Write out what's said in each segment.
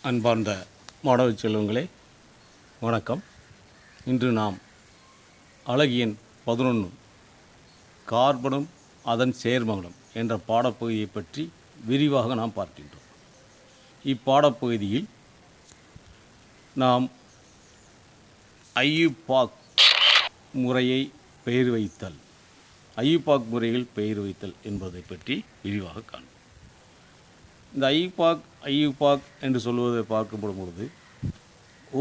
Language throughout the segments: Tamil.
அன்பார்ந்த மாணவ செல்வங்களே வணக்கம். இன்று நாம் அழகியன் 11 கார்பனும் அதன் சேர்மங்களும் என்ற பாடப்பகுதியை பற்றி விரிவாக நாம் பார்க்கின்றோம். இப்பாடப்பகுதியில் நாம் ஐயுபாக் முறையை பெயர் வைத்தல், ஐயுபாக் முறையில் பெயர் வைத்தல் என்பதை பற்றி விரிவாக காண்போம். இந்த ஐயுபாக் என்று சொல்வதை பார்க்கப்படும் பொழுது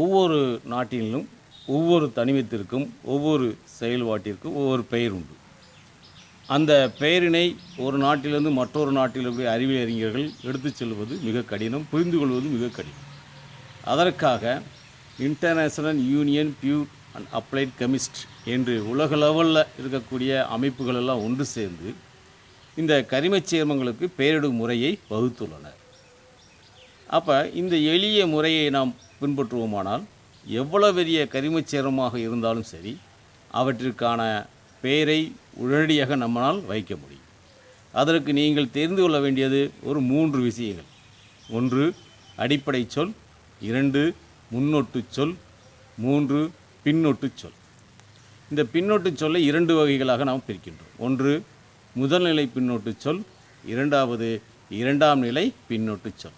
ஒவ்வொரு நாட்டிலும் ஒவ்வொரு தனிமத்திற்கும் ஒவ்வொரு செயல்பாட்டிற்கும் ஒவ்வொரு பெயர் உண்டு. அந்த பெயரினை ஒரு நாட்டிலிருந்து மற்றொரு நாட்டில் இருக்கிற அறிவியல் அறிஞர்கள் எடுத்துச் செல்வது மிக கடினம், புரிந்து கொள்வது மிக கடினம். அதற்காக international union pure and applied chemist என்று உலக லெவலில் இருக்கக்கூடிய அமைப்புகள் எல்லாம் ஒன்று சேர்ந்து இந்த கரிமச் சேர்மங்களுக்கு பெயரிடும் முறையை வகுத்துள்ளனர். அப்போ இந்த எளிய முறையை நாம் பின்பற்றுவோமானால் எவ்வளவு பெரிய கரிமச் சேர்மமாக இருந்தாலும் சரி அவற்றிற்கான பெயரை உடனடியாக நம்மால் வைக்க முடியும். அதற்கு நீங்கள் தெரிந்து கொள்ள வேண்டியது ஒரு 3 விஷயங்கள். 1 அடிப்படை சொல், 2 முன்னொட்டு சொல், 3 பின்னொட்டு சொல். இந்த பின்னொட்டு சொல்லை 2 வகைகளாக நாம் பிரிக்கின்றோம். 1 முதல்நிலை பின்னொட்டு சொல், 2வது 2ஆம் நிலை பின்னொட்டு சொல்.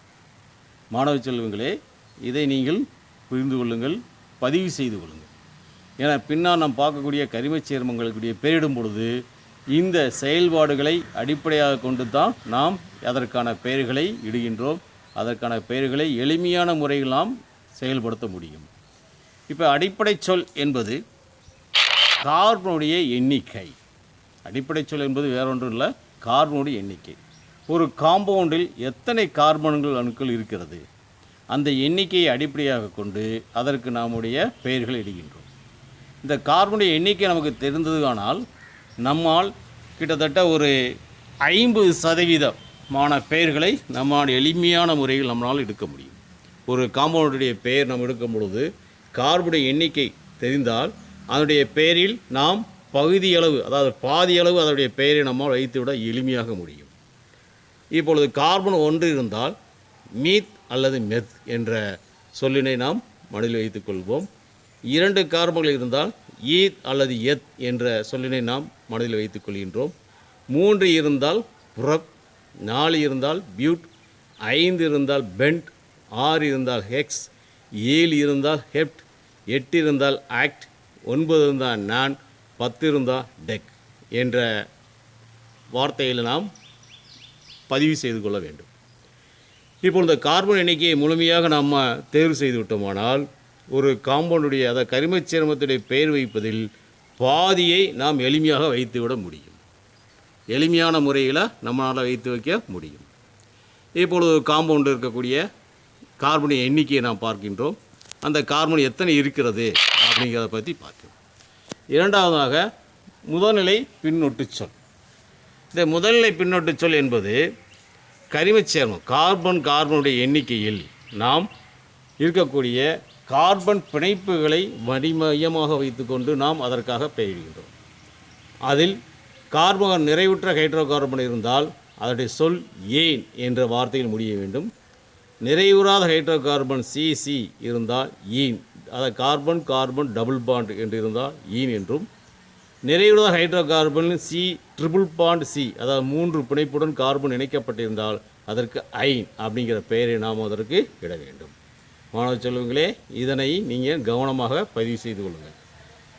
மாணவ செல்வங்களே, இதை நீங்கள் புரிந்து கொள்ளுங்கள், பதிவு செய்து கொள்ளுங்கள். ஏன்னா பின்னால் நாம் பார்க்கக்கூடிய கரிமச் சேர்மங்களுடைய பெயரிடும் பொழுது இந்த செயல்பாடுகளை அடிப்படையாக கொண்டு தான் நாம் அதற்கான பெயர்களை இடுகின்றோம். அதற்கான பெயர்களை எளிமையான முறையில் நாம் செயல்படுத்த முடியும். இப்போ அடிப்படை சொல் என்பது கார்பனுடைய எண்ணிக்கை. அடிப்படை சொல் என்பது வேறொன்றும் இல்லை, கார்பனுடைய எண்ணிக்கை. ஒரு காம்பவுண்டில் எத்தனை கார்பன்கள் அணுக்கள் இருக்கிறது, அந்த எண்ணிக்கையை அடிப்படையாக கொண்டு அதற்கு நம்முடைய பெயர்களை இடுகின்றோம். இந்த கார்பனுடைய எண்ணிக்கை நமக்கு தெரிந்ததுனால் நம்மால் கிட்டத்தட்ட ஒரு 50% பெயர்களை நம்மால் எளிமையான முறையில் நம்மளால் எடுக்க முடியும். ஒரு காம்பவுண்டுடைய பெயர் நாம் எடுக்கும் பொழுது கார்பனுடைய எண்ணிக்கை தெரிந்தால் அதனுடைய பெயரில் நாம் பகுதியளவு, அதாவது பாதியளவு அதனுடைய பெயரை நம்மால் வைத்துவிட எளிமையாக முடியும். இப்பொழுது கார்பன் 1 இருந்தால் மீத் அல்லது மெத் என்ற சொல்லினை நாம் மனதில் வைத்துக் கொள்வோம். 2 கார்பன்கள் இருந்தால் ஈத் அல்லது எத் என்ற சொல்லினை நாம் மனதில் வைத்துக் கொள்கின்றோம். 3 இருந்தால் புரப், 4 இருந்தால் பியூட், 5 இருந்தால் பென்ட், 6 இருந்தால் ஹெக்ஸ், 7 இருந்தால் ஹெப்ட், 8 இருந்தால் ஆக்ட், 9 இருந்தால் நான், 10 இருந்தால் டெக் என்ற வார்த்தையில் நாம் பதிவு செய்து கொள்ள வேண்டும். இப்போ இந்த கார்பன் எண்ணிக்கையை முழுமையாக நாம் தேர்வு செய்து விட்டோமானால் ஒரு காம்பவுண்டுடைய, அதாவது கரிமச் சேர்மத்துடைய பெயர் வைப்பதில் பாதியை நாம் எளிமையாக வைத்துவிட முடியும். எளிமையான முறையில் நம்மளால் வைத்து வைக்க முடியும். இப்பொழுது காம்பவுண்டு இருக்கக்கூடிய கார்பனுடைய எண்ணிக்கையை நாம் பார்க்கின்றோம். அந்த கார்பன் எத்தனை இருக்கிறது அப்படிங்கிறத பற்றி பார்க்கிறோம். இரண்டாவதாக முதல்நிலை பின்னொட்டு சொல். இந்த முதல்நிலை பின்னொட்டு சொல் என்பது கரிமச் சேர்மம் கார்பனுடைய எண்ணிக்கையில் நாம் இருக்கக்கூடிய கார்பன் பிணைப்புகளை வடிமையமாக வைத்துக்கொண்டு நாம் அதற்காக பெயரிடுகின்றோம். அதில் கார்பன் நிறைவுற்ற ஹைட்ரோ கார்பன் இருந்தால் அதனுடைய சொல் ஏன் என்ற வார்த்தையில் முடிய வேண்டும். நிறைவுறாத ஹைட்ரோ கார்பன் சிசி இருந்தால் ஈன், அதாவது கார்பன் டபுள் பாண்ட் என்று இருந்தால் ஈன் என்றும், நிறைவுறாத hydrocarbon C triple bond C, அதாவது 3 பிணைப்புடன் கார்பன் இணைக்கப்பட்டிருந்தால் அதற்கு ஐன் அப்படிங்கிற பெயரை நாம் அதற்கு இட வேண்டும். மாணவ செல்வங்களே, இதனை நீங்கள் கவனமாக பதிவு செய்து கொள்ளுங்கள்.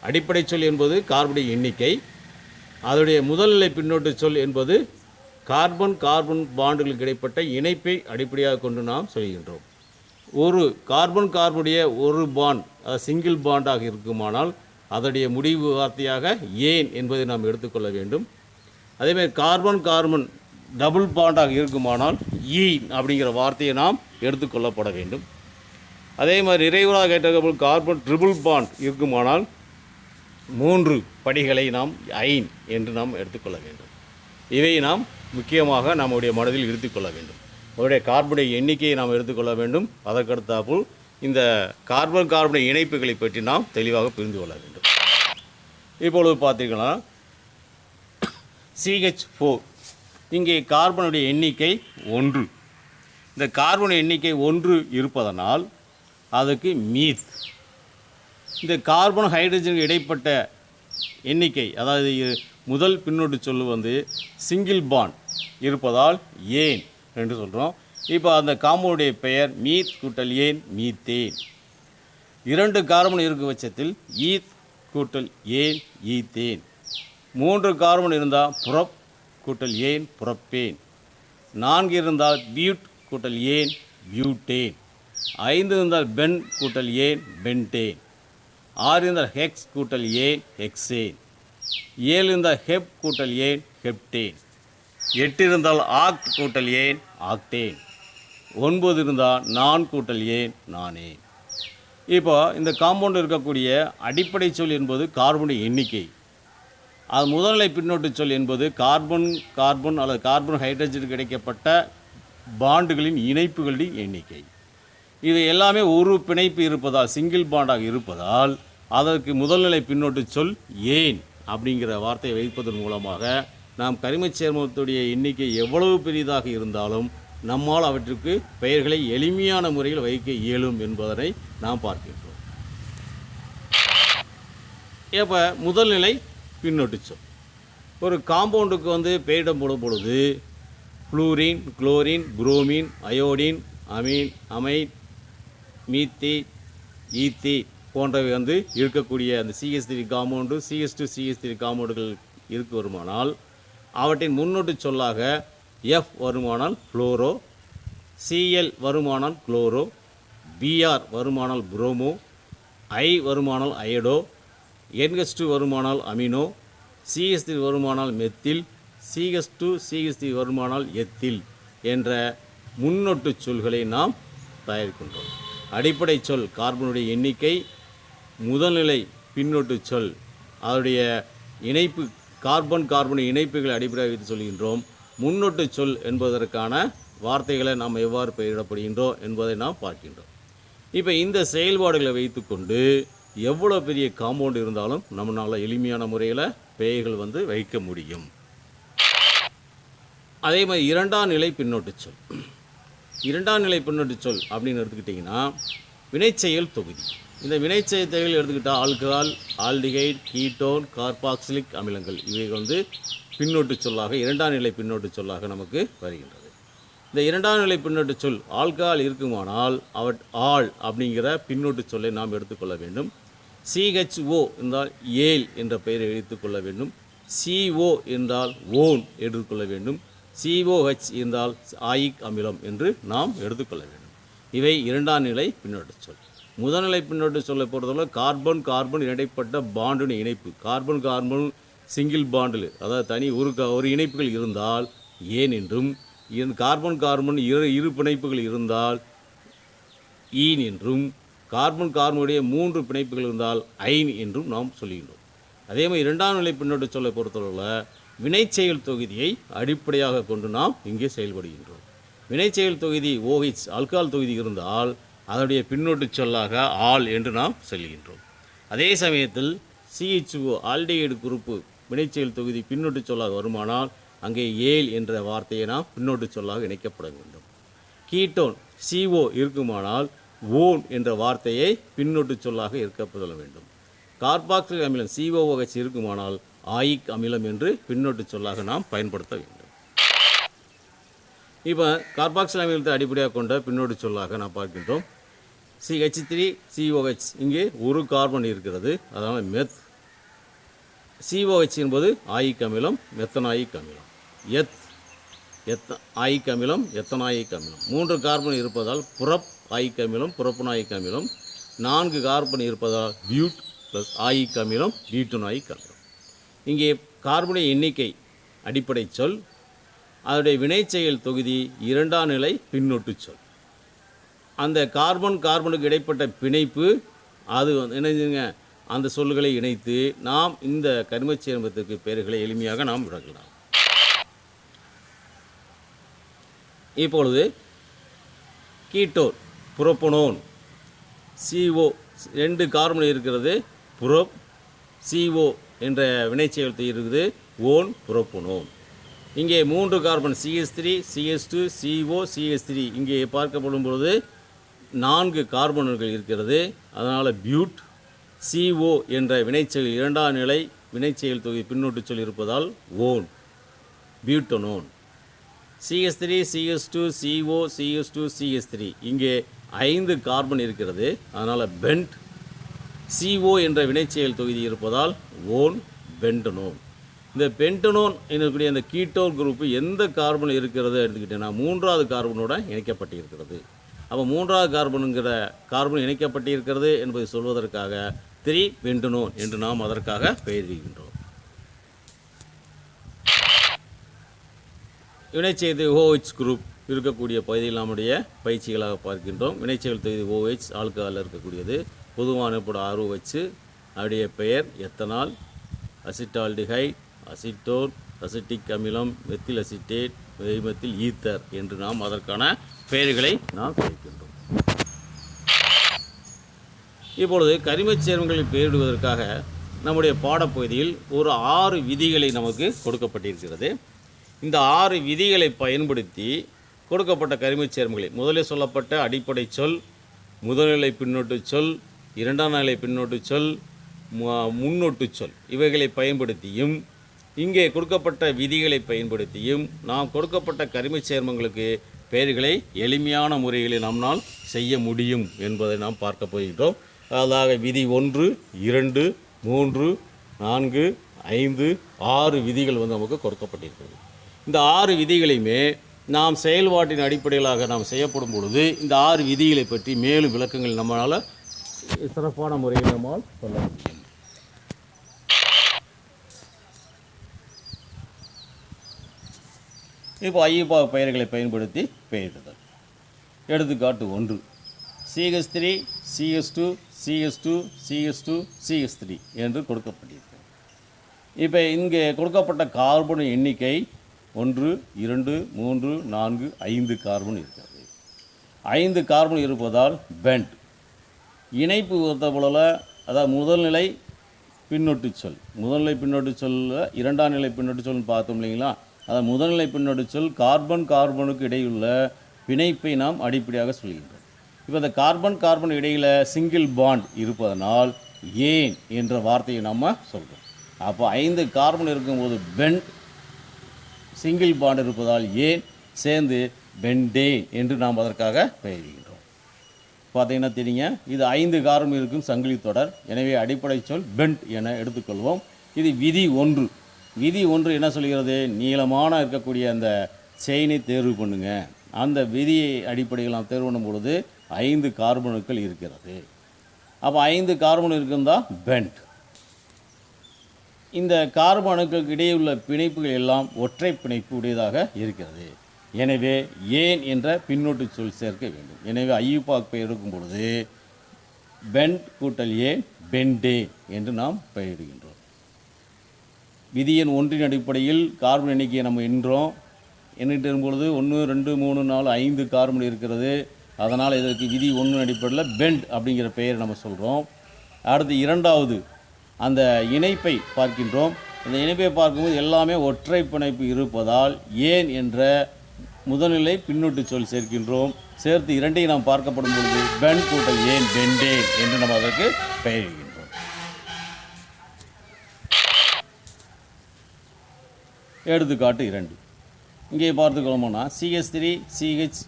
அடிப்படை சொல் என்பது கார்பனுடைய எண்ணிக்கை. அதனுடைய முதல்நிலை பின்னொட்டு சொல் என்பது கார்பன் பாண்டுகளுக்கு இடைப்பட்ட இணைப்பை அடிப்படையாக கொண்டு நாம் சொல்கின்றோம். ஒரு கார்பனுடைய ஒரு பாண்ட், சிங்கிள் பாண்டாக இருக்குமானால் அதனுடைய முடிவு வார்த்தையாக ஏன் என்பதை நாம் எடுத்துக்கொள்ள வேண்டும். அதேமாதிரி கார்பன் டபுள் பாண்டாக இருக்குமானால் ஈன் அப்படிங்கிற வார்த்தையை நாம் எடுத்துக்கொள்ளப்பட வேண்டும். அதே மாதிரி நிறைவுறாக ஹைட்ரோ கார்பன் ட்ரிபிள் பாண்ட் இருக்குமானால் 3 படிகளை நாம் ஐன் என்று நாம் எடுத்துக்கொள்ள வேண்டும். இவை நாம் முக்கியமாக நம்முடைய மனதில் எடுத்துக்கொள்ள வேண்டும். அவருடைய கார்பனுடைய எண்ணிக்கையை நாம் எடுத்துக்கொள்ள வேண்டும். அதற்கடுத்தாப்புல் இந்த கார்பனுடைய இணைப்புகளை பற்றி நாம் தெளிவாக புரிந்து கொள்ள வேண்டும். இப்பொழுது பார்த்தீங்கன்னா CH4 இங்கே கார்பனுடைய எண்ணிக்கை 1. இந்த கார்பன் எண்ணிக்கை 1 இருப்பதனால் அதுக்கு மீத். இந்த கார்பன் ஹைட்ரஜன் இடைப்பட்ட எண்ணிக்கை, அதாவது முதல் பின்னொட்டு சொல் வந்து சிங்கிள் பாண்ட் இருப்பதால் ஏன் என்று சொல்கிறோம். இப்போ அந்த காம்பவுண்டுடைய பெயர் மீத் கூட்டல் ஏன் மீத்தேன். 2 கார்பன் இருக்கும் பட்சத்தில் ஈத் கூட்டல் ஏன் ஈத்தேன். 3 கார்பன் இருந்தால் புரப் கூட்டல் ஏன் புரப்பேன். 4 இருந்தால் பியூட் கூட்டல் ஏன் பியூட்டேன். 5 இருந்தால் பென் கூட்டல் ஏன் பென்டேன். 6 இருந்தால் ஹெக்ஸ் கூட்டல் ஏன் ஹெக்ஸேன். 7 இருந்தால் ஹெப் கூட்டல் ஏன் ஹெப்டேன். 8 இருந்தால் ஆக்ட் கூட்டல் ஏன் ஆக்டேன். 9 இருந்தால் நான் கூட்டல் ஏன் நானேன். இப்போ இந்த காம்பவுண்ட் இருக்கக்கூடிய அடிப்படை சொல் என்பது கார்பனுடைய எண்ணிக்கை. அது முதல்நிலை பின்னொட்டு சொல் என்பது கார்பன் கார்பன் அல்லது கார்பன் ஹைட்ரஜன் கிடைக்கப்பட்ட பாண்டுகளின் இணைப்புகளின் எண்ணிக்கை. இது எல்லாமே ஒரு பிணைப்பு இருப்பதால், சிங்கிள் பாண்டாக இருப்பதால் அதற்கு முதல்நிலை பின்னொட்டு சொல் ஏன் அப்படிங்கிற வார்த்தையை வைப்பதன் மூலமாக நாம் கரிமச் சேர்மத்துடைய எண்ணிக்கை எவ்வளவு பெரிதாக இருந்தாலும் நம்மால் அவற்றுக்கு பெயர்களை எளிமையான முறையில் வைக்க இயலும் என்பதனை நாம் பார்க்கின்றோம். இப்போ முதல்நிலை பின்னொட்டு சொல் ஒரு காம்பவுண்டுக்கு வந்து பெயரிடம் போடும் பொழுது fluorine, chlorine, bromine, iodine, amine, மீத்தி, ஈத்தி போன்றவை வந்து இருக்கக்கூடிய அந்த CH3 காம்பவுண்டு, CH2 CH3 காம்பவுண்டுகள் இருக்கு வருமானால் அவற்றின் முன்னொட்டு சொல்லாக F வருமானால் ஃப்ளோரோ, Cl வருமானால் குளோரோ, Br வருமானால் புரோமோ, I வருமானால் அயடோ, NH2 வருமானால் அமினோ, CH3 வருமானால் மெத்தில், CH2 CH3 வருமானால் எத்தில் என்ற முன்னொட்டு சொல்களை நாம் தயாரிக்கின்றோம். அடிப்படை சொல் கார்பனுடைய எண்ணிக்கை, முதல்நிலை பின்னொட்டு சொல் அதனுடைய இணைப்பு, கார்பன் கார்பன் இணைப்புகளை அடிப்படையாக வைத்து சொல்கின்றோம். முன்னொட்டு சொல் என்பதற்கான வார்த்தைகளை நாம் எவ்வாறு பெயரிடப்படுகின்றோம் என்பதை நாம் பார்க்கின்றோம். இப்போ இந்த செயல்பாடுகளை வைத்துக்கொண்டு எவ்வளோ பெரிய காம்பவுண்ட் இருந்தாலும் நம்மளால் எளிமையான முறையில் பெயர்கள் வந்து வைக்க முடியும். அதே மாதிரி இரண்டாம் நிலை பின்னொட்டு சொல். இரண்டாம் நிலை பின்னொட்டு சொல் அப்படின்னு எடுத்துக்கிட்டிங்கன்னா வினைச்செயல் தொகுதி. இந்த வினைச்செயல் தொகுதியில் எடுத்துக்கிட்டால் ஆல்கஹால், ஆல்டிகைட், கீட்டோன், கார்பாக்சிலிக் அமிலங்கள் இவை வந்து பின்னொட்டு சொல்லாக இரண்டாம் நிலை பின்னொட்டு சொல்லாக நமக்கு வருகின்றது. இந்த இரண்டாம் நிலை பின்னொட்டு சொல் ஆல்கஹால் இருக்குமானால் ஆல் அப்படிங்கிற பின்னொட்டு சொல்லை நாம் எடுத்துக்கொள்ள வேண்டும். CHO என்றால் ஏல் என்ற பெயரை எடுத்துக்கொள்ள வேண்டும். CO என்றால் ஓன் எடுத்துக்கொள்ள வேண்டும். COH என்றால் ஆயிக் அமிலம் என்று நாம் எடுத்துக்கொள்ள வேண்டும். இவை இரண்டாம் நிலை பின்னொட்டு சொல். முதல்நிலை பின்னொட்டு சொல்லை பொறுத்தவரை கார்பன் கார்பன் இடைப்பட்ட பாண்டின் இணைப்பு, கார்பன் கார்பன் சிங்கிள் பாண்டில், அதாவது தனி ஒரு இணைப்புகள் இருந்தால் ஏன் என்றும், கார்பன் கார்பன் இரு பிணைப்புகள் இருந்தால் ஈன் என்றும், கார்பன் கார்பனுடைய 3 பிணைப்புகள் இருந்தால் ஐன் என்றும் நாம் சொல்கின்றோம். அதே மாதிரி இரண்டாம் நிலை பின்னொட்டு சொல்லை பொறுத்தவரை வினைச்செயல் தொகுதியை அடிப்படையாக கொண்டு நாம் இங்கே செயல்படுகின்றோம். வினைச்செயல் தொகுதி OH ஆல்கஹால் தொகுதி இருந்தால் அதனுடைய பின்னொட்டு சொல்லாக ஆல் என்று நாம் சொல்கின்றோம். அதே சமயத்தில் CHO ஆல்டிகைடு குரூப்பு வினைச்செயல் தொகுதி பின்னொட்டு சொல்லாக வருமானால் அங்கே ஏல் என்ற வார்த்தையை நாம் பின்னொட்டு சொல்லாக இணைக்கப்பட வேண்டும். கீட்டோன் CO இருக்குமானால் ஓன் என்ற வார்த்தையை பின்னொட்டு சொல்லாக இருக்கப்பட வேண்டும். கார்பாக்சிலிக் அமிலம் COOH இருக்குமானால் ஆயிக் அமிலம் என்று பின்னொட்டு சொல்லாக நாம் பயன்படுத்த வேண்டும். இப்போ கார்பாக்சிலிக் அமிலத்தை அடிப்படையாக கொண்ட பின்னொட்டு சொல்லாக நாம் பார்க்கின்றோம். CH3COH இங்கே ஒரு கார்பன் இருக்கிறது, அதனால் மெத். COH என்பது ஆயிக் அமிலம், மெத்தனாயிக் அமிலம். ஆயிக் அமிலம், எத்தனாயிக் அமிலம். 3 கார்பன் இருப்பதால் புரப் ஆயிக் அமிலம், புரப்புனாயிக் அமிலம். 4 கார்பன் இருப்பதால் பியூட் ப்ளஸ் ஆயிக் அமிலம், பியூட்டனாயிக் அமிலம். இங்கே கார்பனுடைய எண்ணிக்கை அடிப்படை சொல், அதனுடைய வினைச்செயல் தொகுதி இரண்டாம் நிலை பின்னொட்டு சொல். அந்த கார்பன் கார்பனுக்கு இடைப்பட்ட பிணைப்பு அது இணைஞ்சுங்க, அந்த சொல்லுகளை இணைத்து நாம் இந்த கரிமச் சேர்மத்துக்கு பெயர்களை எளிமையாக நாம் விளக்கலாம். இப்பொழுது கீட்டோன் புரோப்பனோன், CO 2 கார்பன் இருக்கிறது, புரோப், CO என்ற வினைச்செயல் இருக்குது, ஓன் புரோப்பனோன். இங்கே 3 carbon CH3 CH2 CO CH3 இங்கே பார்க்கப்படும் பொழுது 4 கார்பன்கள் இருக்கிறது. அதனால் பியூட் CO என்ற வினைச்செயல் இரண்டாம் நிலை வினைச்செயல் தொகுதி பின்னொட்டு சொல் இருப்பதால் own butanone. CH3 CH2 CO CH2 CH3 இங்கே 5 கார்பன் இருக்கிறது. அதனால் பென்ட் CO என்ற வினைச்செயல் தொகுதி இருப்பதால் ஓன் பென்டனோன். இந்த பென்டனோன் என்னக்கூடிய அந்த கீட்டோன் குரூப்பு எந்த கார்பன் இருக்கிறது எடுத்துக்கிட்டேன்னா 3வது கார்பனோட இணைக்கப்பட்டிருக்கிறது. அப்போ 3வது கார்பனுங்கிற கார்பன் இணைக்கப்பட்டிருக்கிறது என்பதை சொல்வதற்காக 3 பென்டனோன் என்று நாம் அதற்காக பெயரிடுகின்றோம். வினைச்செய்தி OH குரூப் இருக்கக்கூடிய பகுதியில் நம்முடைய பயிற்சிகளாக பார்க்கின்றோம். வினைச்செயல் தொகுதி OH ஆல்கஹாலில் இருக்கக்கூடியது. பொதுவான ROH அவருடைய பெயர் எத்தனால், அசிட்டால்டிஹைட், அசிட்டோன், அசிட்டிக் அமிலம், மெத்தில் அசிட்டேட், மெத்தில் ஈத்தர் என்று நாம் அதற்கான பெயர்களை நாம் சேர்க்கின்றோம். இப்பொழுது கரிமச் சேர்மங்களை பெயரிடுவதற்காக நம்முடைய பாடப்பகுதியில் ஒரு 6 விதிகளை நமக்கு கொடுக்கப்பட்டிருக்கிறது. இந்த 6 விதிகளை பயன்படுத்தி கொடுக்கப்பட்ட கரிமச் சேர்மங்களை முதலில் சொல்லப்பட்ட அடிப்படை சொல், முதல்நிலை பின்னொட்டு சொல், இரண்டாம் நிலை பின்னொட்டு சொல், முன்னொட்டு சொல் இவைகளை பயன்படுத்தியும் இங்கே கொடுக்கப்பட்ட விதிகளை பயன்படுத்தியும் நாம் கொடுக்கப்பட்ட கரிமச் சேர்மங்களுக்கு பெயர்களை எளிமையான முறைகளில் நம்மால் செய்ய முடியும் என்பதை நாம் பார்க்க போகின்றோம். அதாக விதி 1, 2, 3, 4, 5, 6 விதிகள் நமக்கு கொடுக்கப்பட்டிருக்கிறது. இந்த 6 விதிகளையுமே நாம் செயல்பாட்டின் அடிப்படையிலாக நாம் செய்யப்படும் பொழுது இந்த 6 விதிகளை பற்றி மேலும் விளக்கங்கள் நம்மளால் சிறப்பான முறையில் நம்மால் சொல்ல முடியும். இப்போ ஐயுபா பெயர்களை பயன்படுத்தி பெயரிடுதல். எடுத்துக்காட்டு 1 CH3 CH2 CH2 CH2 CH3 என்று கொடுக்கப்பட்டிருக்கிறது. இப்போ இங்கே கொடுக்கப்பட்ட கார்பன் எண்ணிக்கை 1 2 3 4 5 கார்பன் இருக்கிறது. 5 கார்பன் இருப்பதால் பென்ட். இணைப்பு பொறுத்தவரையில் அதாவது முதல்நிலை பின்னொட்டு சொல், முதல்நிலை பின்னொட்டு சொல்ல இரண்டாம் நிலை பின்னொட்டு சொல்னு பார்த்தோம் இல்லைங்களா? அதாவது முதல்நிலை பின்னொட்டு சொல் கார்பனுக்கு இடையுள்ள பிணைப்பை நாம் அடிப்படையாக சொல்கின்றோம். இப்போ இந்த கார்பன் இடையில் சிங்கிள் பாண்ட் இருப்பதனால் ஏன் என்ற வார்த்தையை நம்ம சொல்கிறோம். அப்போ 5 கார்பன் இருக்கும்போது பென்ட், சிங்கிள் பாண்ட் இருப்பதால் ஏன் சேர்ந்து பென்டேன் என்று நாம் அதற்காக பெயரிடுகின்றோம். பார்த்தீங்கன்னா தெரியுங்க, இது 5 கார்பன் இருக்கும் சங்கிலி தொடர். எனவே அடிப்படை சொல் பென்ட் என எடுத்துக்கொள்வோம். இது விதி 1. விதி 1 என்ன சொல்கிறது? நீளமான இருக்கக்கூடிய அந்த செயினை தேர்வு பண்ணுங்க. அந்த விதியை அடிப்படையில் நாம் தேர்வு பண்ணும் பொழுது 5 கார்பனுக்கள் இருக்கிறது. அப்போ 5 கார்பன் இருக்குந்தா பென்ட். இந்த கார்பனுக்களுக்கு இடையே உள்ள பிணைப்புகள் எல்லாம் ஒற்றை பிணைப்பு உடையதாக இருக்கிறது. எனவே ஏன் என்ற பின்னொட்டு சொல் சேர்க்க வேண்டும். எனவே ஐயுபாக் பெயர் இருக்கும் பொழுது பென்ட் கூட்டல் ஏன் பென்டே என்று நாம் பெயரிடுகின்றோம். விதி எண் 1 அடிப்படையில் கார்பன் எண்ணிக்கையை நம்ம எண்ணிட்டு இருக்கும்பொழுது 1 2 3 4 5 கார்பன் இருக்கிறது. அதனால் இதற்கு விதி 1 அடிப்படையில் பென்ட் அப்படிங்கிற பெயர் நம்ம சொல்கிறோம். அடுத்து இரண்டாவது அந்த இணைப்பை பார்க்கின்றோம். அந்த இணைப்பை பார்க்கும்போது எல்லாமே ஒற்றை பிணைப்பு இருப்பதால் ஏன் என்ற முதல்நிலை பின்னொட்டு சொல் சேர்க்கின்றோம். சேர்த்து இரண்டையும் நாம் பார்க்கப்படும் பொழுது பென்ட் கூட்டல் ஏன் பென்டேன் என்று நம்ம அதற்கு பெயரிடுகின்றோம். எடுத்துக்காட்டு 2 இங்கே பார்த்துக்கொள்ளோம்னா CH3 CH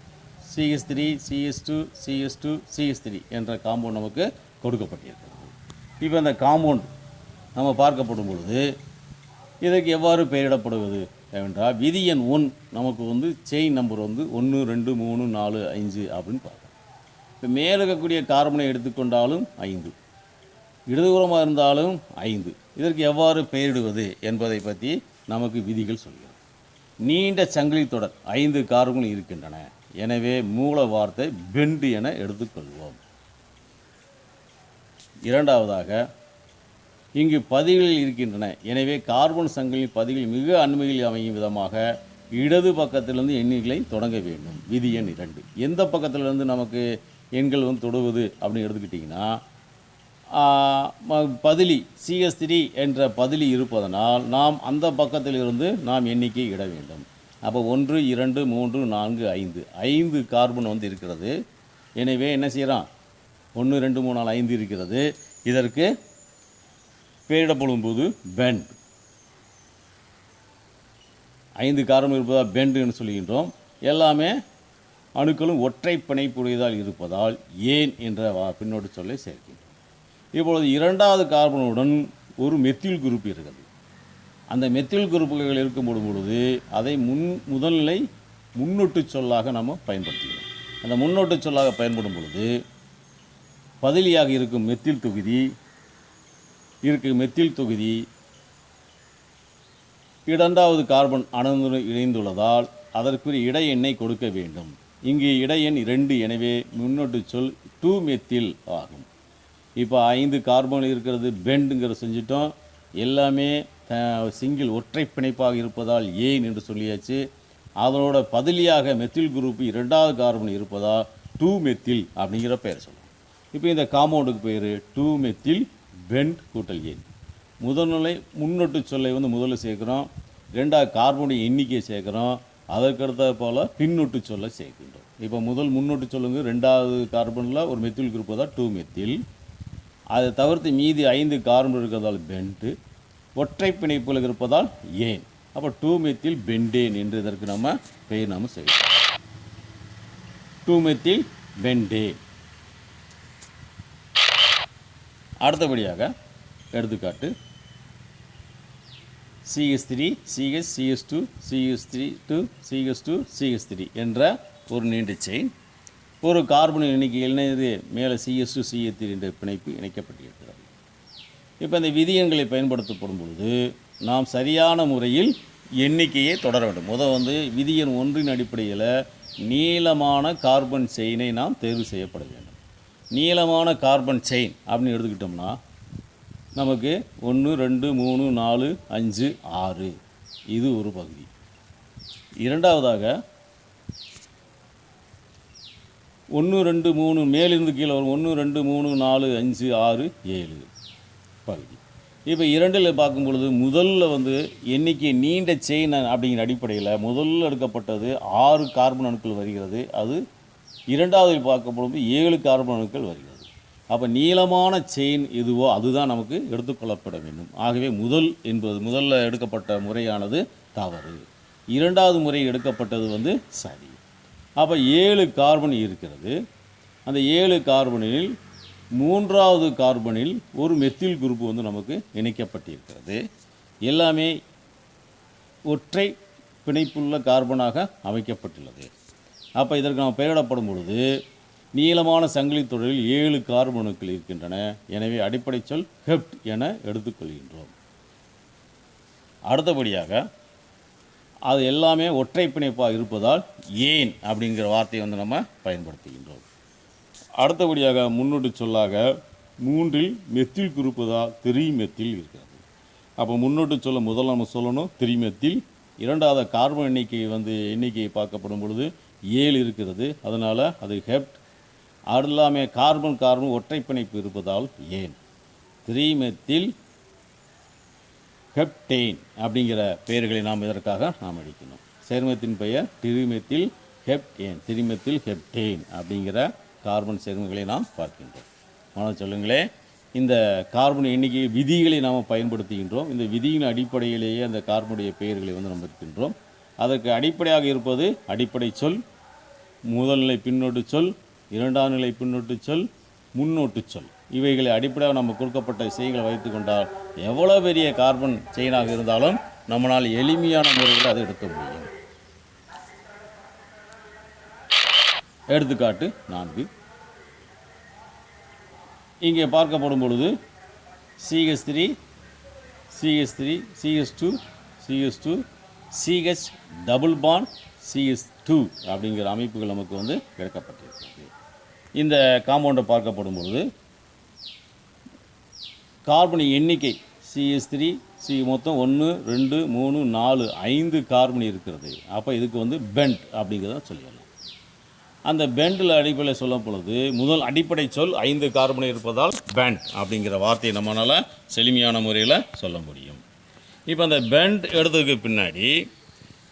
CH3 CH2 CH2 CH3 என்ற காம்பவுண்ட் நமக்கு கொடுக்கப்பட்டிருக்கிறது. இப்போ இந்த காம்பவுண்ட் நம்ம பார்க்கப்படும் பொழுது இதற்கு எவ்வாறு பெயரிடப்படுவது என்றால் விதி எண் 1 நமக்கு செயின் நம்பர் 1 2 3 4 5 அப்படின்னு பார்க்கலாம். இப்போ மேலே இருக்கக்கூடிய கார்பனை எடுத்துக்கொண்டாலும் 5, இடதுபுறமாக இருந்தாலும் 5. இதற்கு எவ்வாறு பெயரிடுவது என்பதை பற்றி நமக்கு விதிகள் சொல்கிறது. நீண்ட சங்கிலி தொடர் 5 கார்பன்கள் இருக்கின்றன. எனவே மூல வார்த்தை பெண்டு என எடுத்துக்கொள்வோம். இரண்டாவதாக இங்கு பதிகள் இருக்கின்றன. எனவே கார்பன் சங்கிலி பதிகள் மிக அண்மையில் அமையும் விதமாக இடது பக்கத்திலிருந்து எண்ணிகளை தொடங்க வேண்டும். விதி எண் 2 எந்த பக்கத்திலிருந்து நமக்கு எண்கள் தொடுவது அப்படின்னு எடுத்துக்கிட்டிங்கன்னா பதிலி CH3 என்ற பதிலி இருப்பதனால் நாம் அந்த பக்கத்திலிருந்து நாம் எண்ணிக்கை இட வேண்டும். அப்போ 1 2 3 4 5 கார்பன் வந்து இருக்கிறது. எனவே என்ன செய்கிறோம், 1 2 3 4 5 இருக்கிறது. இதற்கு பெயரிடப்படும் போது பெண்ட், 5 கார்பன் இருப்பதால் பெண்டுன்னு சொல்லுகின்றோம். எல்லாமே அணுக்களும் ஒற்றை பிணைப்புடையதால் இருப்பதால் ஏன் என்ற பின்னோட்டு சொல்லை சேர்க்கின்றோம். இப்பொழுது இரண்டாவது கார்பனுடன் ஒரு மெத்தில் குரூப் இருக்கிறது. அந்த மெத்தில் குரூப்புகள் இருக்கும் பொழுது அதை முதல்நிலை முன்னொட்டு சொல்லாக நம்ம பயன்படுத்துகிறோம். அந்த முன்னொட்டு சொல்லாக பயன்படும் பொழுது பதிலியாக இருக்கும் மெத்தில் தொகுதி இரண்டாவது கார்பன் அணுவுடன் இணைந்துள்ளதால் அதற்குரிய இடை எண்ணை கொடுக்க வேண்டும். இங்கு இடை எண் 2, எனவே முன்னொட்டு சொல் 2 மெத்தில் ஆகும். இப்போ 5 கார்பன் இருக்கிறது, பெண்டுங்கிற செஞ்சிட்டோம். எல்லாமே சிங்கிள் ஒற்றை பிணைப்பாக இருப்பதால் ஏன் என்று சொல்லியாச்சு. அதனோட பதிலியாக மெத்தில் குரூப் இரண்டாவது கார்பன் இருப்பதால் 2 மெத்தில் அப்படிங்கிற பெயர் சொல்லலாம். இப்போ இந்த காம்பவுண்டுக்கு பேர் 2 மெத்தில் பெண்ட் கூட்டல் ஏன். முதல்நிலை முன்னொட்டு சொல்லை வந்து முதல்ல சேர்க்குறோம், ரெண்டாவது கார்பனுடைய எண்ணிக்கையை சேர்க்குறோம், அதற்கடுத்த போல் பின்னொட்டு சொல்லை சேர்க்கின்றோம். இப்போ முதல் முன்னொட்டு சொல்லுங்க, ரெண்டாவது கார்பனில் ஒரு மெத்தில் குரூப் தான் 2 மெத்தில். அதை தவிர்த்து மீதி 5 கார்பன் இருக்கிறதால் பெண்டு, ஒற்றை பிணைப்பில் இருப்பதால் ஏன். அப்போ 2 மெத்தில் பெண்டேன் என்று இதற்கு நம்ம பெயர் நாம செய்வோம். 2 மெத்தில் பெண்டேன். அடுத்தபடியாக எடுத்துக்காட்டு CH3 CH CH2 CH3 CH2 CH3 என்ற ஒரு நீண்ட செயின். ஒரு கார்பன் எண்ணிக்கை இணைந்து மேலே CH2 CH3 என்ற பிணைப்பு இணைக்கப்பட்டிருக்கிறது. இப்போ இந்த விதியன்களை பயன்படுத்தப்படும் பொழுது நாம் சரியான முறையில் எண்ணிக்கையை தொடர வேண்டும். வந்து விதியன் 1 அடிப்படையில் நீளமான கார்பன் செயினை நாம் தேர்வு செய்யப்பட வேண்டும். நீளமான கார்பன் செயின் அப்படின்னு எடுத்துக்கிட்டோம்னா நமக்கு 1 2 3 4 5 6 இது ஒரு பகுதி. இரண்டாவதாக 1 2 3 மேலிருந்து கீழே வரும் 1 2 3 4 5 6 7 பகுதி. இப்போ இரண்டில் பார்க்கும் பொழுது முதல்ல வந்து எண்ணிக்கை நீண்ட செயின் அப்படிங்கிற அடிப்படையில் முதல்ல எடுக்கப்பட்டது 6 கார்பன் அணுக்கள் வருகிறது. அது இரண்டாவது பார்க்கும் பொழுது 7 கார்பன் அணுக்கள் வருகிறது. அப்போ நீளமான செயின் எதுவோ அதுதான் நமக்கு எடுத்துக்கொள்ளப்பட வேண்டும். ஆகவே முதல்ல எடுக்கப்பட்ட முறையானது தவறு, இரண்டாவது முறை எடுக்கப்பட்டது வந்து சரி. அப்போ 7 கார்பன் இருக்கிறது. அந்த 7 கார்பனில் மூன்றாவது கார்பனில் ஒரு மெத்தில் குரூப் வந்து நமக்கு இணைக்கப்பட்டிருக்கிறது. எல்லாமே ஒற்றை பிணைப்புள்ள கார்பனாக அமைக்கப்பட்டுள்ளது. அப்போ இதற்கு நாம் பெயரிடப்படும் பொழுது நீளமான சங்கிலி தொடரில் 7 கார்பனுக்கள் இருக்கின்றன. எனவே அடிப்படை சொல் ஹெப்ட் என எடுத்துக்கொள்கின்றோம். அடுத்தபடியாக அது எல்லாமே ஒற்றை பிணைப்பாக இருப்பதால் ஏன் அப்படிங்கிற வார்த்தையை வந்து நம்ம பயன்படுத்துகின்றோம். அடுத்தபடியாக முன்னோட்டு சொல்லாக 3 மெத்தில் குரூப்புதான் 3 மெத்தில் இருக்கிறது. அப்போ முன்னோட்டு சொல்ல முதல்ல நம்ம சொல்லணும் 3 மெத்தில். இரண்டாவது கார்பன் எண்ணிக்கையை பார்க்கப்படும் பொழுது 7 இருக்கிறது, அதனால் அது ஹெப்ட். எல்லாமே கார்பன் ஒற்றை பிணைப்பு இருப்பதால் ஏன் 3 மெத்தில் ஹெப்டேன் அப்படிங்கிற பெயர்களை நாம் இதற்காக நாம் அளிக்கணும். சேர்மத்தின் பெயர் 3 மெத்தில் ஹெப்டேன், 3 மெத்தில் ஹெப்டேன் அப்படிங்கிற கார்பன் சேர்மங்களை நாம் பார்க்கின்றோம். ஆனால் சொல்லுங்களே, இந்த கார்பன் எண்ணிக்கை விதிகளை நாம் பயன்படுத்துகின்றோம். இந்த விதியின் அடிப்படையிலேயே அந்த கார்பனுடைய பெயர்களை வந்து நம்ம இருக்கின்றோம். அதற்கு அடிப்படையாக இருப்பது அடிப்படை சொல், முதல்நிலை பின்னோட்டு சொல், இரண்டாம் நிலை பின்னோட்டு சொல், முன்னோட்டு சொல். இவைகளை அடிப்படையாக நம்ம கொடுக்கப்பட்ட விஷயங்களை வைத்து கொண்டால் எவ்வளோ பெரிய கார்பன் செயினாக இருந்தாலும் நம்மளால் எளிமையான முறையில் அதை எடுக்க முடியும். எடுத்துக்காட்டு 4. இங்கே பார்க்கப்படும் பொழுது CH3 CH3 CH2 CH2 CH double bond CH2 அப்படிங்கிற அமைப்புகள் நமக்கு வந்து கிடைக்கப்பட்டிருக்கிறது. இந்த காம்பவுண்டை பார்க்கப்படும் பொழுது கார்பன் எண்ணிக்கை CH3 மொத்தம் 1 2 3 4 5 கார்பன் இருக்கிறது. அப்போ இதுக்கு வந்து பெண்ட் அப்படிங்கிறத சொல்லிடலாம். அந்த பெண்டில் அடிப்படையில் சொல்லும் பொழுது முதல் அடிப்படை சொல் 5 கார்பன் இருப்பதால் பெண்ட் அப்படிங்கிற வார்த்தையை நம்மளால் செழுமையான முறையில் சொல்ல முடியும். இப்போ அந்த பெண்ட் எடுத்ததுக்கு பின்னாடி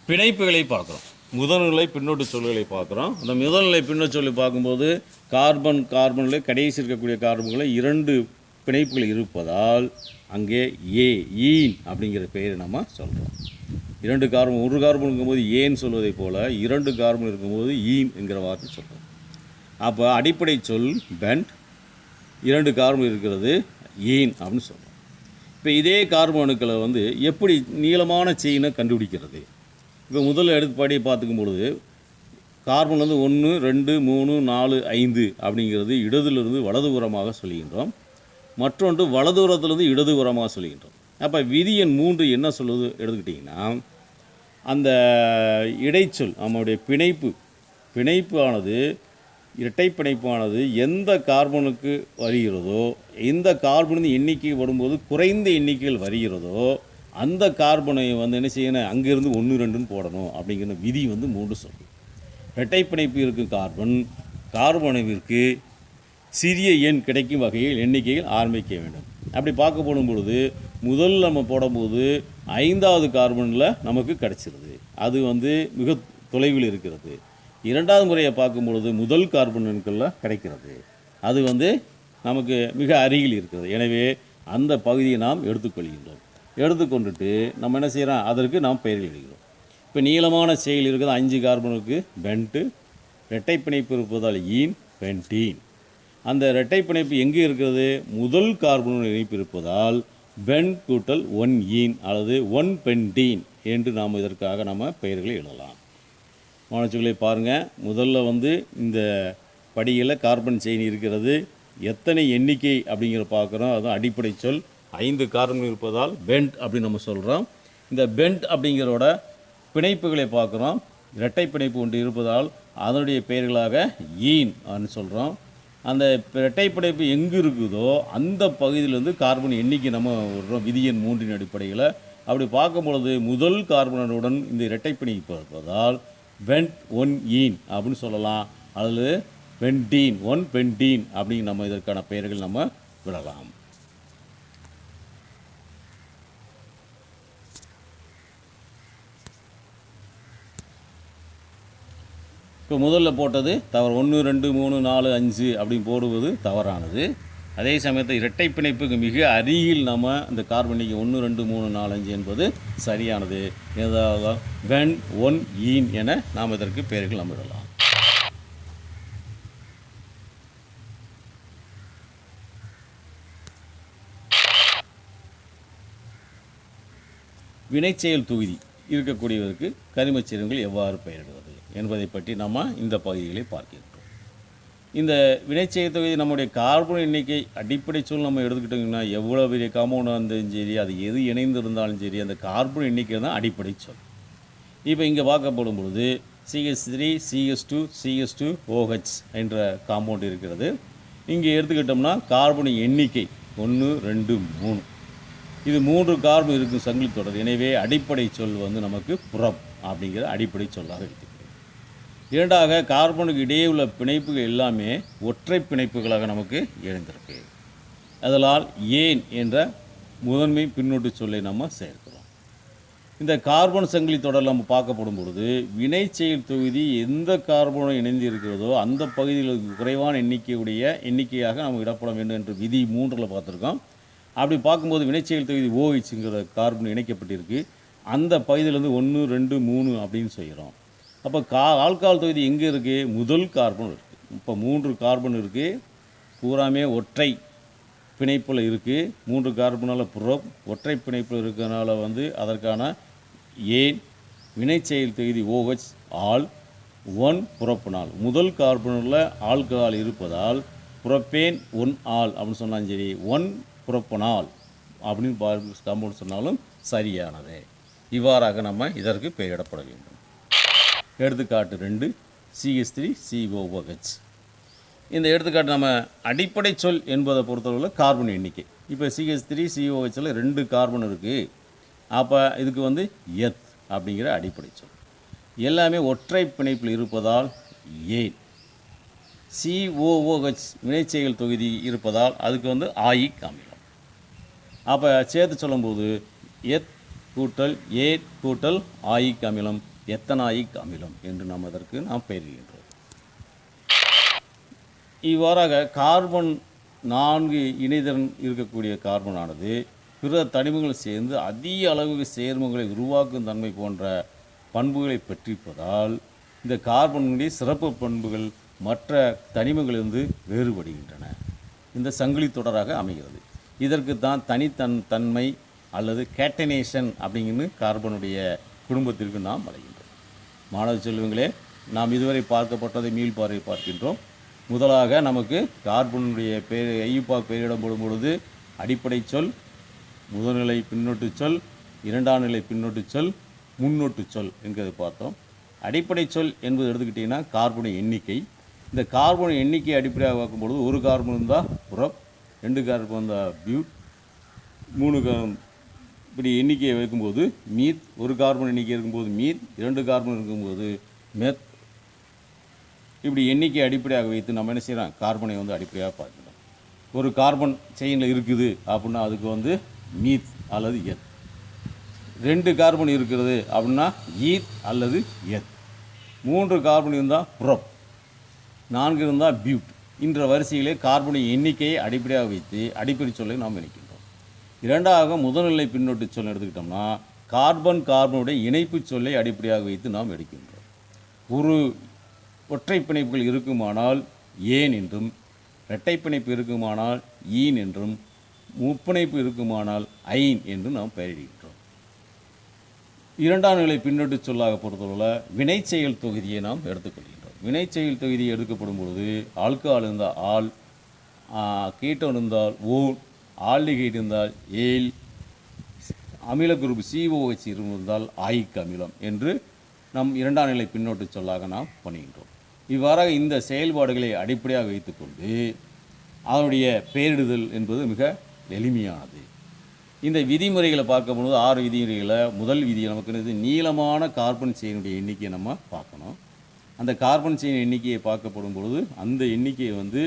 பிணைப்புகளை பார்க்குறோம். முதல்நிலை பின்னோட்டு சொல்களை பார்க்குறோம். அந்த முதல்நிலை பின்னோட்டு சொல்லி பார்க்கும்போது கார்பனில் கடைசி இருக்கக்கூடிய கார்பன்களை 2 பிணைப்புகள் இருப்பதால் அங்கே ஈன் அப்படிங்கிற பெயரை நம்ம சொல்கிறோம். 2 கார்பன் ஒரு கார்பன் இருக்கும்போது ஏன்னு சொல்வதை போல் 2 கார்பன் இருக்கும்போது ஈன் என்கிற வார்த்தை சொல்கிறோம். அப்போ அடிப்படை சொல் பெண்ட், 2 கார்பன் இருக்கிறது ஈன் அப்படின்னு சொல்கிறோம். இப்போ இதே கார்பன் அணுக்களை எப்படி நீளமான செயினை கண்டுபிடிக்கிறது? இப்போ முதல்ல எடுத்துப்படி பார்த்துக்கும் பொழுது கார்பன் 1 2 3 4 5 அப்படிங்கிறது இடதுலேருந்து வலதுபுறமாக சொல்லுகின்றோம். மற்றொன்று வலதுபுறத்துலேருந்து இடதுபுறமாக சொல்லுகின்றோம். அப்போ விதி எண் 3 என்ன சொல்லுது எடுத்துக்கிட்டிங்கன்னா, அந்த இடைச்சொல் நம்முடைய பிணைப்பு ஆனது இரட்டை பிணைப்பானது எந்த கார்பனுக்கு வருகிறதோ, எந்த கார்பனின் எண்ணிக்கை வரும்போது குறைந்த எண்ணிக்கையில் வருகிறதோ அந்த கார்பனை என்ன செய்யணும், அங்கேருந்து 1 2ன்னு போடணும் அப்படிங்கிற விதி 3 சொல்லுது. இரட்டை பிணைப்பு இருக்கும் கார்பனுக்கு சிறிய எண் கிடைக்கும் வகையில் எண்ணிக்கையில் ஆரம்பிக்க வேண்டும். அப்படி பார்க்க போடும் பொழுது முதல் நம்ம போடும்போது 5வது கார்பனில் நமக்கு கிடச்சிருது. அது மிக தொலைவில் இருக்கிறது. 2வது முறையை பார்க்கும் பொழுது முதல் கார்பன்களில் கிடைக்கிறது. அது நமக்கு மிக அருகில் இருக்கிறது. எனவே அந்த பகுதியை நாம் எடுத்துக்கொண்டுட்டு நம்ம என்ன செய்கிறோம், அதற்கு நாம் பெயர் எழுதுகிறோம். இப்போ நீளமான செயல் இருக்கிறது 5 கார்பனுக்கு பெண்ட்டு, இரட்டை பிணைப்பு இருப்பதால் ஈன் பென்டீன். அந்த இரட்டை பிணைப்பு எங்கே இருக்கிறது, முதல் கார்பன் இணைப்பு இருப்பதால் பென் கூட்டல் 1 ஈன் அல்லது 1 பென்டீன் என்று நாம் இதற்காக நம்ம பெயர்களை எழுதலாம். மாணவர்களை பாருங்கள், முதல்ல இந்த படியில் கார்பன் செயின் இருக்கிறது. எத்தனை எண்ணிக்கை அப்படிங்கிற பார்க்குறோம். அதுவும் அடிப்படை சொல் 5 கார்பன் இருப்பதால் பெண்ட் அப்படின்னு நம்ம சொல்கிறோம். இந்த பெண்ட் அப்படிங்கிறோட பிணைப்புகளை பார்க்குறோம். இரட்டை பிணைப்பு ஒன்று இருப்பதால் அதனுடைய பெயர்களாக ஈன் அப்படின்னு சொல்கிறோம். அந்த இரட்டை பிணைப்பு எங்கே இருக்குதோ அந்த பகுதியிலேருந்து கார்பன் எண்ணிக்கை நம்ம விடுறோம் விதி எண் 3 அடிப்படையில். அப்படி பார்க்கும் பொழுது முதல் கார்பனுடன் இந்த இரட்டை பிணைப்பு இருப்பதால் பெண்ட் 1 ஈன் அப்படின்னு சொல்லலாம். அல்லது பென்டீன் 1 பென்டீன் அப்படின்னு நம்ம இதற்கான பெயர்கள் நம்ம விடலாம். இப்போ முதல்ல போட்டது தவறு. 1 2 3 4 5 அப்படின்னு போடுவது தவறானது. அதே சமயத்தில் இரட்டை பிணைப்புக்கு மிக அருகில் நம்ம இந்த கார்பனிக்கு 1 2 3 4 5 என்பது சரியானது. ஏதாவது பென் 1 ஈன் என நாம் இதற்கு பெயர்கள் நம்ம விடலாம். வினைச்செயல் தொகுதி இருக்கக்கூடியவருக்கு கரிமச் சேர்மங்கள் எவ்வாறு பெயரிடுவது என்பதை பற்றி நம்ம இந்த பகுதிகளை பார்க்கிறோம். இந்த வினைச்செயல் தொகுதி நம்முடைய கார்பன் எண்ணிக்கை அடிப்படை சொல் நம்ம எடுத்துக்கிட்டோம்னா எவ்வளோ பெரிய காம்பவுண்டாக இருந்தாலும் சரி, அது எது இணைந்திருந்தாலும் சரி, அந்த கார்பன் எண்ணிக்கை தான் அடிப்படை சொல். இப்போ இங்கே பார்க்கப்படும் பொழுது CH3 CH2 CH2 OH என்ற காம்பவுண்ட் இருக்கிறது. இங்கே எடுத்துக்கிட்டோம்னா கார்பன் எண்ணிக்கை 1 2 3, இது 3 கார்பன் இருக்கும் சங்கிலி தொடர். எனவே அடிப்படை சொல் நமக்கு புறம் அப்படிங்கிற அடிப்படை சொல்லாக இருக்கிறது. இரண்டாக கார்பனுக்கு இடையே உள்ள பிணைப்புகள் எல்லாமே ஒற்றை பிணைப்புகளாக நமக்கு எழுந்திருக்கு. அதனால் ஏன் என்ற முதன்மை பின்னோட்டு சொல்லை நம்ம சேர்க்கிறோம். இந்த கார்பன் சங்கிலி தொடர் நம்ம பார்க்கப்படும் பொழுது வினைச்செயல் தொகுதி எந்த கார்பனும் இணைந்து இருக்கிறதோ அந்த பகுதியில் குறைவான எண்ணிக்கையாக நம்ம இடப்பட வேண்டும் என்று விதி 3 பார்த்துருக்கோம். அப்படி பார்க்கும்போது வினைச்செயல் தொகுதி OHங்கிற கார்பன் இணைக்கப்பட்டிருக்கு. அந்த பகுதியிலேருந்து 1 2 3 அப்படின்னு செய்கிறோம். அப்போ ஆல்கஹால் தொகுதி எங்கே இருக்குது, முதல் கார்பன் இருக்குது. இப்போ 3 கார்பன் இருக்குது, பூராமே ஒற்றை பிணைப்பில் இருக்குது. 3 கார்பனால் புறம் ஒற்றை பிணைப்பில் இருக்கிறதுனால அதற்கான ஏன் வினைச்செயல் தொகுதி OH ஆல் 1 புறப்பனால் முதல் கார்பனில் ஆல்கஹால் இருப்பதால் புறப்பேன் 1 ஆல் அப்படின்னு சொன்னாலும் சரி, 1 புறப்பனால் அப்படின்னு காம்பவுண்ட் சொன்னாலும் சரியானது. இவ்வாறாக நம்ம இதற்கு பெயரிடப்பட வேண்டும். எடுத்துக்காட்டு 2 CH3 COOH. இந்த எடுத்துக்காட்டு நம்ம அடிப்படை சொல் என்பதை பொறுத்தளவில் கார்பன் எண்ணிக்கை. இப்போ CH3 COOHல் 2 கார்பன் இருக்குது. அப்போ இதுக்கு எத் அப்படிங்கிற அடிப்படை சொல். எல்லாமே ஒற்றை பிணைப்பில் இருப்பதால் ஏன். COOH வினைச்செயல் தொகுதி இருப்பதால் அதுக்கு வந்து ஆயிக் அமிலம். அப்போ சேர்த்து சொல்லும்போது எத் கூட்டல் ஏத் கூட்டல் ஆயிக் அமிலம் எத்தனாயிக் அமிலம் என்று நாம் அதற்கு நாம் பெயரிடுகின்றோம். இவ்வாறாக கார்பன் 4 இணைதிறன் இருக்கக்கூடிய கார்பனானது பிற தனிமங்கள் சேர்ந்து அதிக அளவு சேர்மங்களை உருவாக்கும் தன்மை போன்ற பண்புகளை பெற்றிருப்பதால் இந்த கார்பனுடைய சிறப்பு பண்புகள் மற்ற தனிமங்களிலிருந்து வேறுபடுகின்றன. இந்த சங்கிலி தொடராக அமைகிறது. இதற்கு தான் தன்மை அல்லது கேட்டனேஷன் அப்படிங்கிற கார்பனுடைய குடும்பத்திற்கு நாம் அடைகின்றோம். மாணவ செல்வங்களே, நாம் இதுவரை பார்க்கப்பட்டதை மீள்பார்வை பார்க்கின்றோம். முதலாக நமக்கு கார்பனுடைய ஐயுப்பாக பெயரிடப்படும் பொழுது அடிப்படை சொல், முதல்நிலை பின்னொட்டு சொல், இரண்டாம் நிலை பின்னொட்டு சொல், முன்னொட்டு சொல் என்கிறதை பார்த்தோம். அடிப்படை சொல் என்பது எடுத்துக்கிட்டிங்கன்னா கார்பன் எண்ணிக்கை. இந்த கார்பன் எண்ணிக்கை அடிப்படையாக பார்க்கும்பொழுது ஒரு கார்பன் இருந்தால் புரப், 2 கார்பன் இருந்தால் பியூட், 3 இப்படி எண்ணிக்கையை வைக்கும்போது மீத், ஒரு கார்பன் எண்ணிக்கை இருக்கும்போது மீத், 2 கார்பன் இருக்கும்போது மெத். இப்படி எண்ணிக்கை அடிப்படையாக வைத்து நம்ம என்ன செய்கிறோம், கார்பனை வந்து அடிப்படையாக பார்க்கிறோம். ஒரு கார்பன் செயினில் இருக்குது அப்படின்னா அதுக்கு வந்து மீத் அல்லது எத். 2 கார்பன் இருக்கிறது அப்படின்னா ஈத் அல்லது எத். 3 கார்பன் இருந்தால் புரப், 4 இருந்தால் பியூட். என்ற வரிசையிலே கார்பனின் எண்ணிக்கையை அடிப்படையாக வைத்து அடிப்படை சொல்லை நாம் இணைக்கின்றோம். இரண்டாக முதல்நிலை பின்னொட்டு சொல் எடுத்துக்கிட்டோம்னா கார்பனுடைய இணைப்பு சொல்லை அடிப்படையாக வைத்து நாம் எடுக்கின்றோம். ஒரு ஒற்றை பிணைப்புகள் இருக்குமானால் ஏன் என்றும், இரட்டை பிணைப்பு இருக்குமானால் ஈன் என்றும், முப்பிணைப்பு இருக்குமானால் ஐன் என்றும் நாம் பெயரிடுகின்றோம். இரண்டாம் நிலை பின்னொட்டு சொல்லாக பொறுத்தவரை வினைச்செயல் தொகுதியை நாம் எடுத்துக்கொள்கின்றோம். வினைச்செயல் தொகுதி எடுக்கப்படும் பொழுது ஆல்கஹால் இருந்தால் ஆல், கீட்டோன் இருந்தால் ஓன், ஆல்டிகைடு இருந்தால் ஏல், அமில குரூப் COOH இருந்தால் ஆயிக் அமிலம் என்று நம் இரண்டாம் நிலை பின்னோட்டு சொல்லாக நாம் பண்ணுகின்றோம். இவ்வாறாக இந்த செயல்பாடுகளை அடிப்படையாக வைத்துக்கொண்டு அதனுடைய பெயரிடுதல் என்பது மிக எளிமையானது. இந்த விதிமுறைகளை பார்க்கும்போது 6 விதிமுறைகளை முதல் விதி நமக்கு நீளமான கார்பன் செயினுடைய எண்ணிக்கையை நம்ம பார்க்கணும். அந்த கார்பன் செயின் எண்ணிக்கையை பார்க்கப்படும் பொழுது அந்த எண்ணிக்கையை வந்து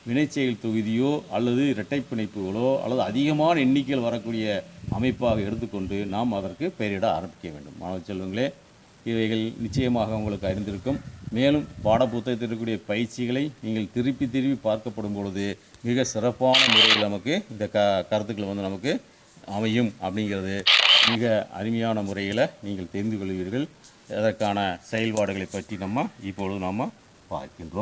வினைச்செயல் தொகுதியோ அல்லது இரட்டை பிணைப்புகளோ அல்லது அதிகமான எண்ணிக்கையில் வரக்கூடிய அமைப்பாக எடுத்துக்கொண்டு நாம் அதற்கு பெயரிட ஆரம்பிக்க வேண்டும். மாணவ செல்வங்களே, இவைகள் நிச்சயமாக உங்களுக்கு அறிந்திருக்கும். மேலும் பாடப்புத்தகத்தில் இருக்கக்கூடிய பயிற்சிகளை நீங்கள் திருப்பி பார்க்கப்படும் பொழுது மிக சிறப்பான முறையில் நமக்கு இந்த கருத்துக்கள் வந்து நமக்கு அமையும் அப்படிங்கிறது மிக அருமையான முறையில் நீங்கள் தெரிந்து கொள்வீர்கள். அதற்கான செயல்பாடுகளை பற்றி இப்பொழுது நாம் பார்க்கின்றோம்.